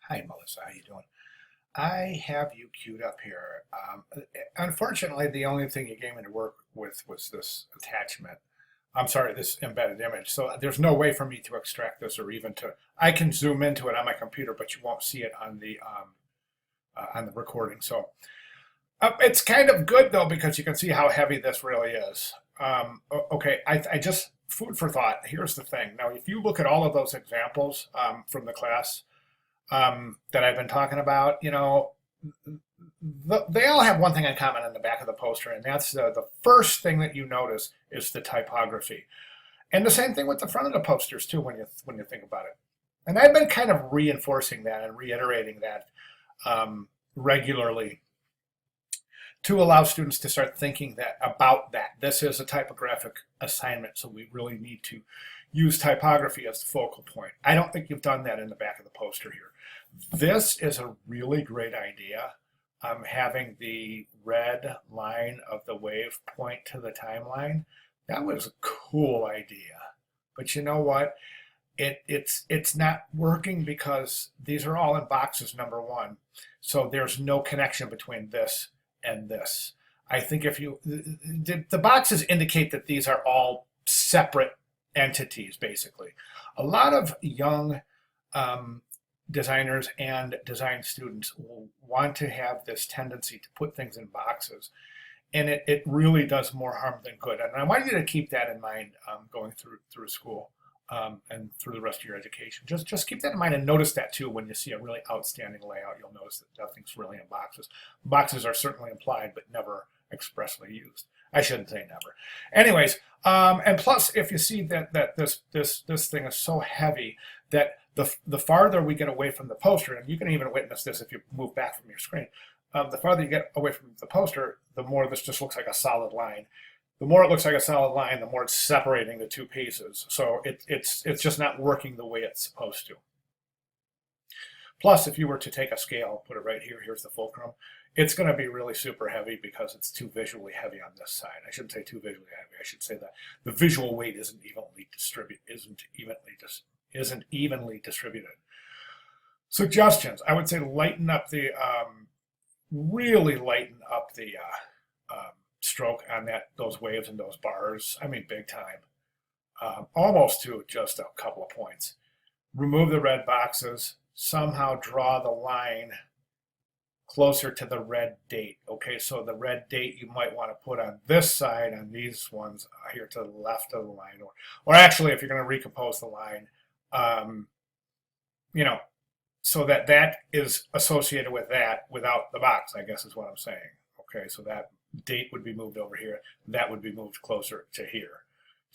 Hi, Melissa. How you doing? I have you queued up here. Unfortunately, the only thing you gave me to work with was this attachment. I'm sorry, this embedded image. So there's no way for me to extract this or even to. I can zoom into it on my computer, but you won't see it on the recording. So it's kind of good though because you can see how heavy this really is. Okay, I just food for thought. Here's the thing. Now, if you look at all of those examples from the class that I've been talking about, they all have one thing in common in the back of the poster, and that's the first thing that you notice is the typography. And the same thing with the front of the posters too, when you think about it. And I've been kind of reinforcing that and reiterating that regularly to allow students to start thinking about that. This is a typographic assignment, so we really need to use typography as the focal point. I don't think you've done that in the back of the poster here. This is a really great idea. Having the red line of the wave point to the timeline. That was a cool idea. But you know what? It's not working because these are all in boxes, number one. So there's no connection between this and this. I think if you, the boxes indicate that these are all separate entities, basically. A lot of young designers and design students will want to have this tendency to put things in boxes. And it really does more harm than good. And I want you to keep that in mind going through school and through the rest of your education. Just keep that in mind and notice that too when you see a really outstanding layout. You'll notice that nothing's really in boxes. Boxes are certainly implied, but never expressly used. I shouldn't say never. Anyways, and plus, if you see that this thing is so heavy that the farther we get away from the poster, and you can even witness this if you move back from your screen, the farther you get away from the poster, the more this just looks like a solid line. The more it looks like a solid line, the more it's separating the two pieces. So it's just not working the way it's supposed to. Plus, if you were to take a scale, put it right here, here's the fulcrum, it's going to be really super heavy because it's too visually heavy on this side. I shouldn't say too visually heavy. I should say that the visual weight isn't evenly distributed. Suggestions: I would say lighten up the really lighten up the stroke on those waves and those bars. I mean, big time. Almost to just a couple of points. Remove the red boxes. Somehow draw the line closer to the red date. Okay, so the red date you might want to put on this side, on these ones here to the left of the line, or actually, if you're going to recompose the line, so that is associated with that without the box, I guess is what I'm saying. Okay, so that date would be moved over here. That would be moved closer to here.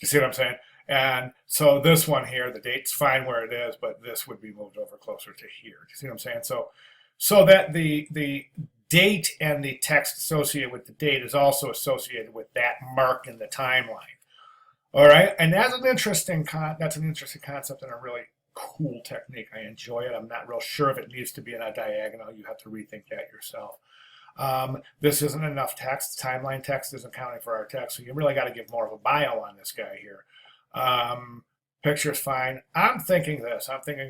You see what I'm saying? And so this one here, the date's fine where it is, but this would be moved over closer to here. You see what I'm saying? So that the date and the text associated with the date is also associated with that mark in the timeline. All right, and that's an interesting concept and a really cool technique. I enjoy it. I'm not real sure if it needs to be in a diagonal. You have to rethink that yourself. This isn't enough text. Timeline text isn't counting for our text, so you really got to give more of a bio on this guy here. Picture's fine. I'm thinking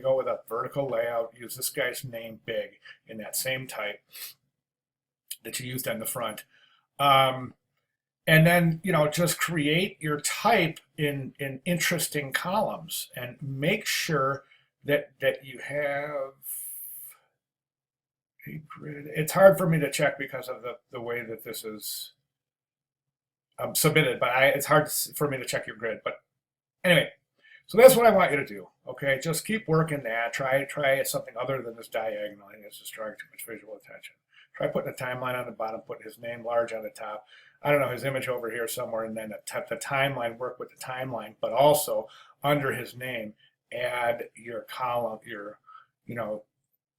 go with a vertical layout, use this guy's name big in that same type that you used on the front. And then, just create your type in interesting columns and make sure that you have a grid. It's hard for me to check because of the way that this is submitted, but it's hard for me to check your grid. But anyway, so that's what I want you to do. Okay, just keep working that. Try something other than this diagonal. I think it's just drawing too much visual attention. Try putting a timeline on the bottom, putting his name large on the top. I don't know, his image over here somewhere, and then the timeline, work with the timeline, but also under his name, add your column,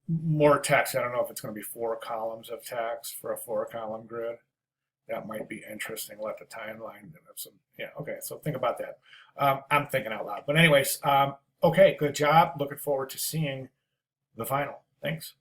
more text. I don't know if it's going to be 4 columns of text for a 4-column grid. That might be interesting. Let the timeline have some, okay, so think about that. I'm thinking out loud. But anyways, okay, good job. Looking forward to seeing the final. Thanks.